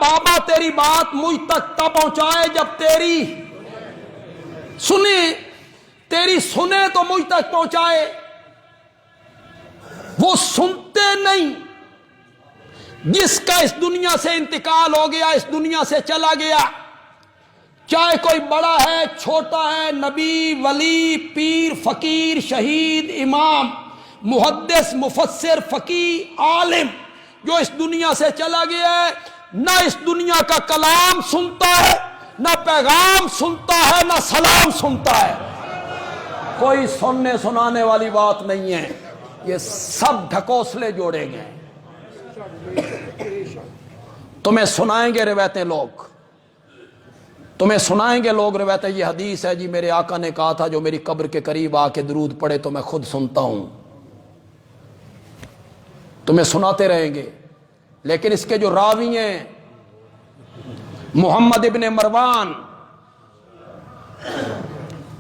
بابا تیری بات مجھ تک تب پہنچائے جب تیری سنے، تیری سنے تو مجھ تک پہنچائے. وہ سنتے نہیں. جس کا اس دنیا سے انتقال ہو گیا، اس دنیا سے چلا گیا، چاہے کوئی بڑا ہے چھوٹا ہے، نبی، ولی، پیر، فقیر، شہید، امام، محدث، مفسر، فقیہ، عالم، جو اس دنیا سے چلا گیا ہے، نہ اس دنیا کا کلام سنتا ہے، نہ پیغام سنتا ہے، نہ سلام سنتا ہے. کوئی سننے سنانے والی بات نہیں ہے. یہ سب ڈھکوسلے جوڑے گئے. تمہیں سنائیں گے روایتیں لوگ، تمہیں سنائیں گے لوگ روایتیں. یہ حدیث ہے جی میرے آقا نے کہا تھا جو میری قبر کے قریب آ کے درود پڑھے تو میں خود سنتا ہوں. تمہیں سناتے رہیں گے. لیکن اس کے جو راوی ہیں محمد ابن مروان،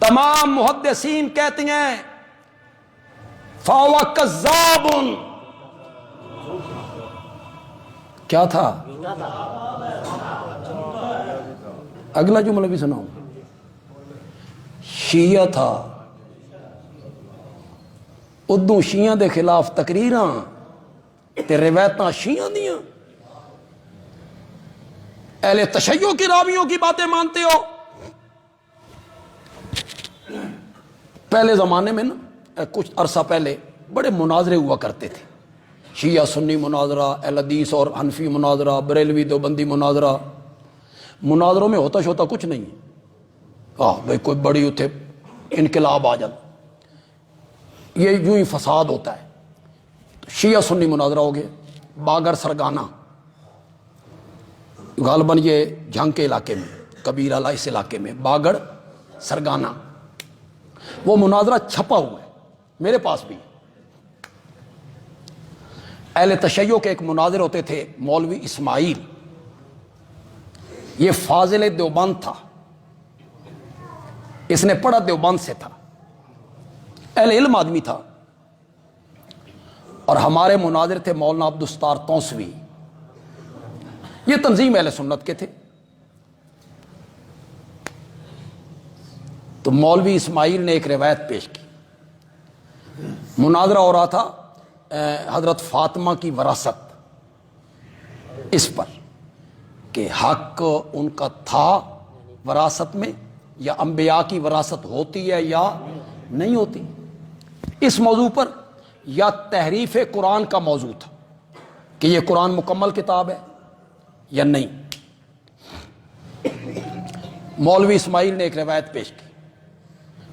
تمام محدثین کہتے ہیں فَهُوَ كَذَّابٌ. کیا تھا؟ اگلا جملہ بھی سناؤں. شیعہ تھا. ادو شیعہ دے خلاف تقریراں تے روایتاں شیعہ دیاں. اہل تشیع کی راویوں کی باتیں مانتے ہو. پہلے زمانے میں نا کچھ عرصہ پہلے بڑے مناظرے ہوا کرتے تھے. شیعہ سنی مناظرہ، اہل حدیث اور حنفی مناظرہ، بریلوی دیوبندی مناظرہ. مناظروں میں ہوتا شوتا کچھ نہیں ہے. بھائی کوئی بڑی اتھے انقلاب آ جاتا، یہ یوں ہی فساد ہوتا ہے. شیعہ سنی مناظرہ ہو گئے. باگر سرگانہ، غالباً یہ جھنگ کے علاقے میں، کبیر اعلیٰ اس علاقے میں باگر سرگانہ. وہ مناظرہ چھپا ہوا ہے میرے پاس بھی. اہل تشیع کے ایک مناظر ہوتے تھے مولوی اسماعیل. یہ فاضل دیوبند تھا، اس نے پڑھا دیوبند سے تھا، اہل علم آدمی تھا. اور ہمارے مناظر تھے مولانا عبدالستار توسوی. یہ تنظیم اہل سنت کے تھے. تو مولوی اسماعیل نے ایک روایت پیش کی. مناظرہ ہو رہا تھا حضرت فاطمہ کی وراثت، اس پر کہ حق ان کا تھا وراثت میں، یا انبیاء کی وراثت ہوتی ہے یا نہیں ہوتی. اس موضوع پر یا تحریف قرآن کا موضوع تھا کہ یہ قرآن مکمل کتاب ہے یا نہیں. مولوی اسماعیل نے ایک روایت پیش کی.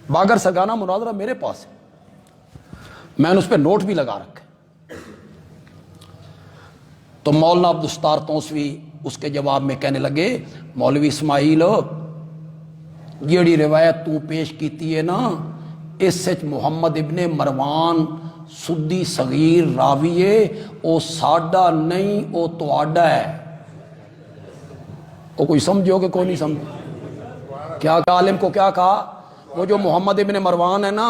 باگر سرگانہ مناظرہ میرے پاس ہے، میں نے اس پہ نوٹ بھی لگا رکھا. تو مولانا عبدالستار توسوی اس کے جواب میں کہنے لگے مولوی اسماعیل جیڑی روایت تو پیش کیتی ہے نا، اس سے محمد ابن مروان سدی صغیر راوی ہے، او ساڈا نہیں او تواڈا ہے. او کوئی سمجھو کہ کوئی نہیں سمجھو؟ کیا عالم کو کیا کہا؟ وہ جو محمد ابن مروان ہے نا،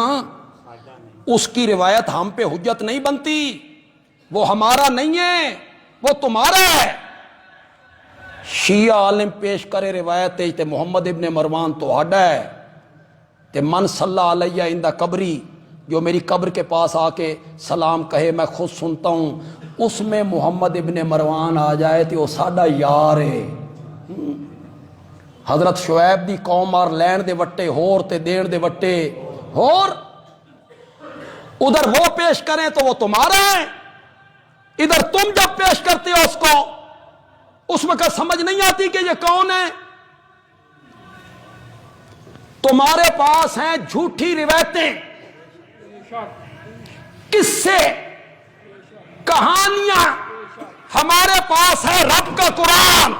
اس کی روایت ہم پہ حجت نہیں بنتی. وہ ہمارا نہیں ہے، وہ تمہارا ہے. شیعہ عالم پیش کرے روایت تے محمد ابن مروان تو آڈا ہے. تے من صلی علیہ عند قبری، جو میری قبر کے پاس آ کے سلام کہے میں خود سنتا ہوں، اس میں محمد ابن مروان آ جائے تو وہ ساڈا یار ہے. حضرت شعیب دی قوم آر لین دے وٹے ہور تے دین دے وٹے ہور. ادھر وہ پیش کریں تو وہ تمہارا ہے، ادھر تم جب پیش کرتے ہو اس کو، اس وقت سمجھ نہیں آتی کہ یہ کون ہے. تمہارے پاس ہیں جھوٹی روایتیں، قصے، کہانیاں. ہمارے پاس ہے رب کا قرآن.